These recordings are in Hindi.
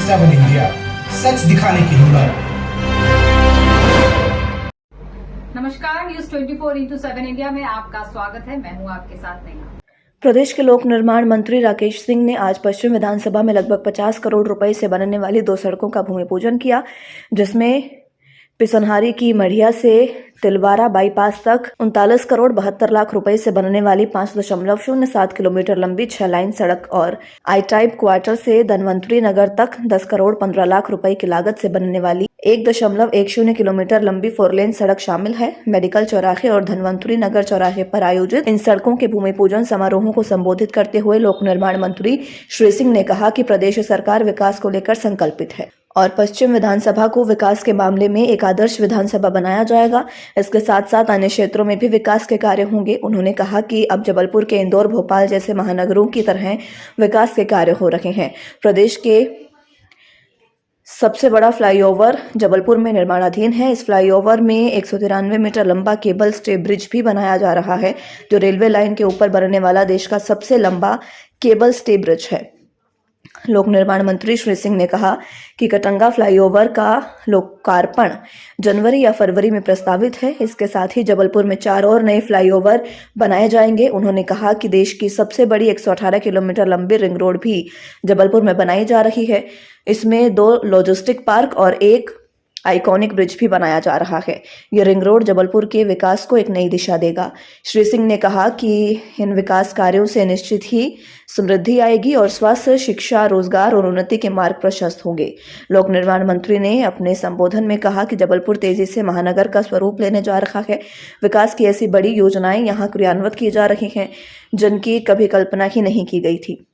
7 इंडिया, सच दिखाने की हिम्मत। नमस्कार, न्यूज 24x7 इंडिया में आपका स्वागत है। मैं हूं आपके साथ नेहा। प्रदेश के लोक निर्माण मंत्री राकेश सिंह ने आज पश्चिम विधानसभा में लगभग 50 करोड़ रुपए से बनने वाली 2 सड़कों का भूमि पूजन किया, जिसमें पिसनहारी की मढ़िया से तिलवारा बाईपास तक 39 करोड़ 72 लाख रुपए से बनने वाली 5.07 किलोमीटर लंबी 6 लाइन सड़क और आई टाइप क्वार्टर से धनवंतरी नगर तक 10 करोड़ 15 लाख रुपए की लागत से बनने वाली 1.10 किलोमीटर लंबी 4 लेन सड़क शामिल है। मेडिकल चौराहे और धनवंतरी नगर चौराहे पर आयोजित इन सड़कों के भूमि पूजन समारोहों को संबोधित करते हुए लोक निर्माण मंत्री श्री सिंह ने कहा कि प्रदेश सरकार विकास को लेकर संकल्पित है और पश्चिम विधानसभा को विकास के मामले में एक आदर्श विधानसभा बनाया जाएगा। इसके साथ साथ अन्य क्षेत्रों में भी विकास के कार्य होंगे। उन्होंने कहा कि अब जबलपुर के इंदौर, भोपाल जैसे महानगरों की तरह विकास के कार्य हो रहे हैं। प्रदेश के सबसे बड़ा फ्लाईओवर जबलपुर में निर्माणाधीन है। इस फ्लाईओवर में 193 मीटर लंबा केबल स्टे ब्रिज भी बनाया जा रहा है, जो रेलवे लाइन के ऊपर बनने वाला देश का सबसे लंबा केबल स्टे ब्रिज है। लोक निर्माण मंत्री श्री सिंह ने कहा कि कटंगा फ्लाईओवर का लोकार्पण जनवरी या फरवरी में प्रस्तावित है। इसके साथ ही जबलपुर में 4 और नए फ्लाईओवर बनाए जाएंगे। उन्होंने कहा कि देश की सबसे बड़ी 118 किलोमीटर लंबी रिंग रोड भी जबलपुर में बनाई जा रही है। इसमें 2 लॉजिस्टिक पार्क और एक आइकॉनिक ब्रिज भी बनाया जा रहा है। ये रिंग रोड जबलपुर के विकास को एक नई दिशा देगा। श्री सिंह ने कहा कि इन विकास कार्यों से निश्चित ही समृद्धि आएगी और स्वास्थ्य, शिक्षा, रोजगार और उन्नति के मार्ग प्रशस्त होंगे। लोक निर्माण मंत्री ने अपने संबोधन में कहा कि जबलपुर तेजी से महानगर का स्वरूप लेने जा रहा है। विकास की ऐसी बड़ी योजनाएं यहाँ क्रियान्वित की जा रही हैं जिनकी कभी कल्पना ही नहीं की गई थी।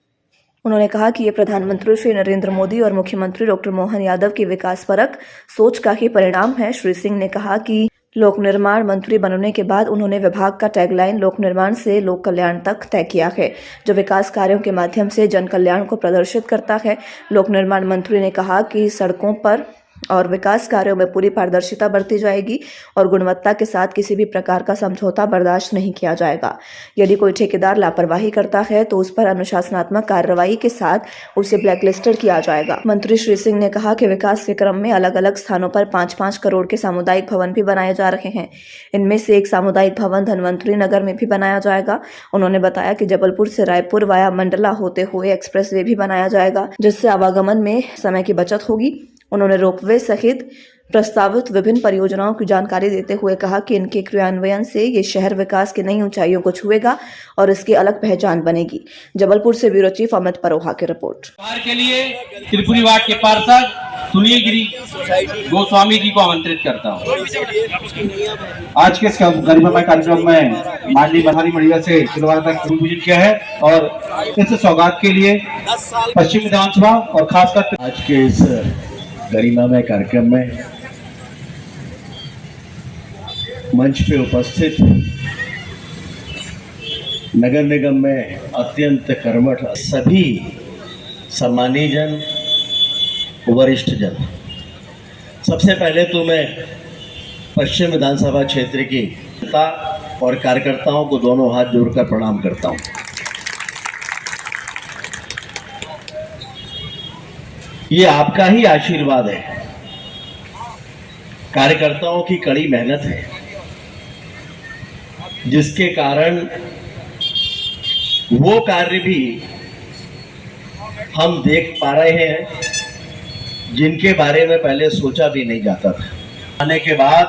उन्होंने कहा कि ये प्रधानमंत्री श्री नरेंद्र मोदी और मुख्यमंत्री डॉक्टर मोहन यादव की विकासपरक सोच का ही परिणाम है। श्री सिंह ने कहा कि लोक निर्माण मंत्री बनने के बाद उन्होंने विभाग का टैगलाइन लोक निर्माण से लोक कल्याण तक तय किया है, जो विकास कार्यों के माध्यम से जन कल्याण को प्रदर्शित करता है। लोक निर्माण मंत्री ने कहा कि सड़कों पर और विकास कार्यों में पूरी पारदर्शिता बरती जाएगी और गुणवत्ता के साथ किसी भी प्रकार का समझौता बर्दाश्त नहीं किया जाएगा। यदि कोई ठेकेदार लापरवाही करता है तो उस पर अनुशासनात्मक कार्रवाई के साथ उसे ब्लैकलिस्टेड किया जाएगा। मंत्री श्री सिंह ने कहा कि विकास के क्रम में अलग अलग स्थानों पर 5-5 करोड़ के सामुदायिक भवन भी बनाए जा रहे हैं। इनमें से एक सामुदायिक भवन धनवंतरी नगर में भी बनाया जाएगा। उन्होंने बताया कि जबलपुर से रायपुर वाया मंडला होते हुए एक्सप्रेसवे भी बनाया जाएगा, जिससे आवागमन में समय की बचत होगी। उन्होंने रोपवे सहित प्रस्तावित विभिन्न परियोजनाओं की जानकारी देते हुए कहा कि इनके क्रियान्वयन से ये शहर विकास की नई ऊंचाइयों को छुएगा और इसकी अलग पहचान बनेगी। जबलपुर से ब्यूरो चीफ अमित परोहा की रिपोर्ट। के लिए त्रिपुरी वार्ड के पार्षद सुनील गिरी गोस्वामी जी को आमंत्रित करता हूँ। आज के इस गरिमामय कार्यक्रम में माननीय बहारी मढ़िया से तिलवारा तक पूजन किया है और इस सौगात के लिए पश्चिम विधानसभा और खासकर आज के इस गरिमामय कार्यक्रम में मंच पे उपस्थित नगर निगम में अत्यंत कर्मठ सभी सम्मानीय जन, वरिष्ठ जन, सबसे पहले तो मैं पश्चिम विधानसभा क्षेत्र की जनता और कार्यकर्ताओं को दोनों हाथ जोड़कर प्रणाम करता हूं। ये आपका ही आशीर्वाद है, कार्यकर्ताओं की कड़ी मेहनत है, जिसके कारण वो कार्य भी हम देख पा रहे हैं जिनके बारे में पहले सोचा भी नहीं जाता था। आने के बाद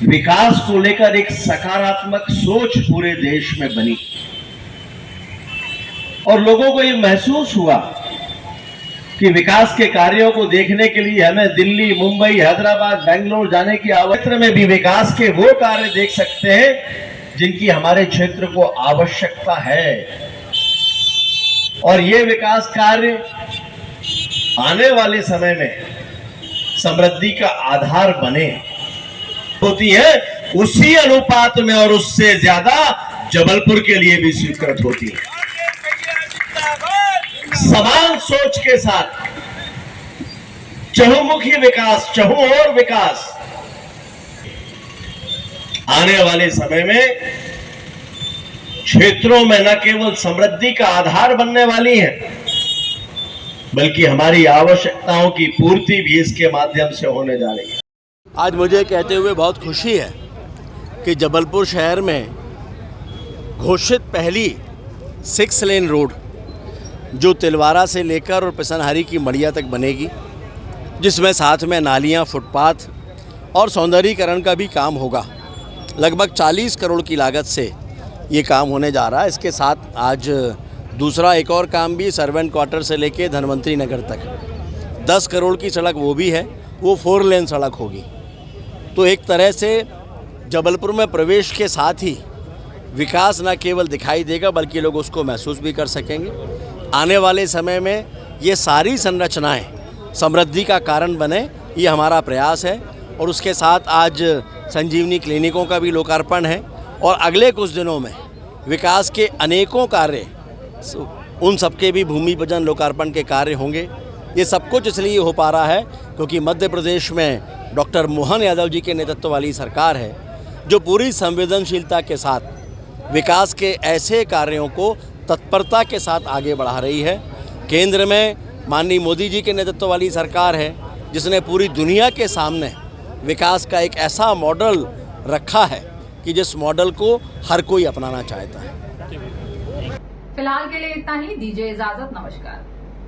विकास को लेकर एक सकारात्मक सोच पूरे देश में बनी और लोगों को ये महसूस हुआ कि विकास के कार्यों को देखने के लिए हमें दिल्ली, मुंबई, हैदराबाद, बेंगलोर जाने की आवश्यकता में भी विकास के वो कार्य देख सकते हैं जिनकी हमारे क्षेत्र को आवश्यकता है और ये विकास कार्य आने वाले समय में समृद्धि का आधार बने होती है, उसी अनुपात में और उससे ज्यादा जबलपुर के लिए भी स्वीकृत होती है। समान सोच के साथ चहुमुखी विकास, चहुओर विकास आने वाले समय में क्षेत्रों में न केवल समृद्धि का आधार बनने वाली है, बल्कि हमारी आवश्यकताओं की पूर्ति भी इसके माध्यम से होने जा रही है। आज मुझे कहते हुए बहुत खुशी है कि जबलपुर शहर में घोषित पहली 6 लेन रोड जो तिलवारा से लेकर और पिसनहरी की मड़िया तक बनेगी, जिसमें साथ में नालियां, फुटपाथ और सौंदर्यीकरण का भी काम होगा। लगभग 40 करोड़ की लागत से ये काम होने जा रहा है। इसके साथ आज दूसरा एक और काम भी सर्वेंट क्वार्टर से लेके धनवंतरी नगर तक 10 करोड़ की सड़क वो भी है, वो 4 लेन सड़क होगी। तो एक तरह से जबलपुर में प्रवेश के साथ ही विकास न केवल दिखाई देगा बल्कि लोग उसको महसूस भी कर सकेंगे। आने वाले समय में ये सारी संरचनाएं समृद्धि का कारण बने, ये हमारा प्रयास है। और उसके साथ आज संजीवनी क्लिनिकों का भी लोकार्पण है और अगले कुछ दिनों में विकास के अनेकों कार्य, उन सबके भी भूमि पूजन लोकार्पण के कार्य होंगे। ये सब कुछ इसलिए हो पा रहा है क्योंकि मध्य प्रदेश में डॉक्टर मोहन यादव जी के नेतृत्व वाली सरकार है जो पूरी संवेदनशीलता के साथ विकास के ऐसे कार्यों को तत्परता के साथ आगे बढ़ा रही है। केंद्र में माननीय मोदी जी के नेतृत्व वाली सरकार है जिसने पूरी दुनिया के सामने विकास का एक ऐसा मॉडल रखा है कि जिस मॉडल को हर कोई अपनाना चाहता है। फिलहाल के लिए इतना ही, दीजिए इजाजत, नमस्कार।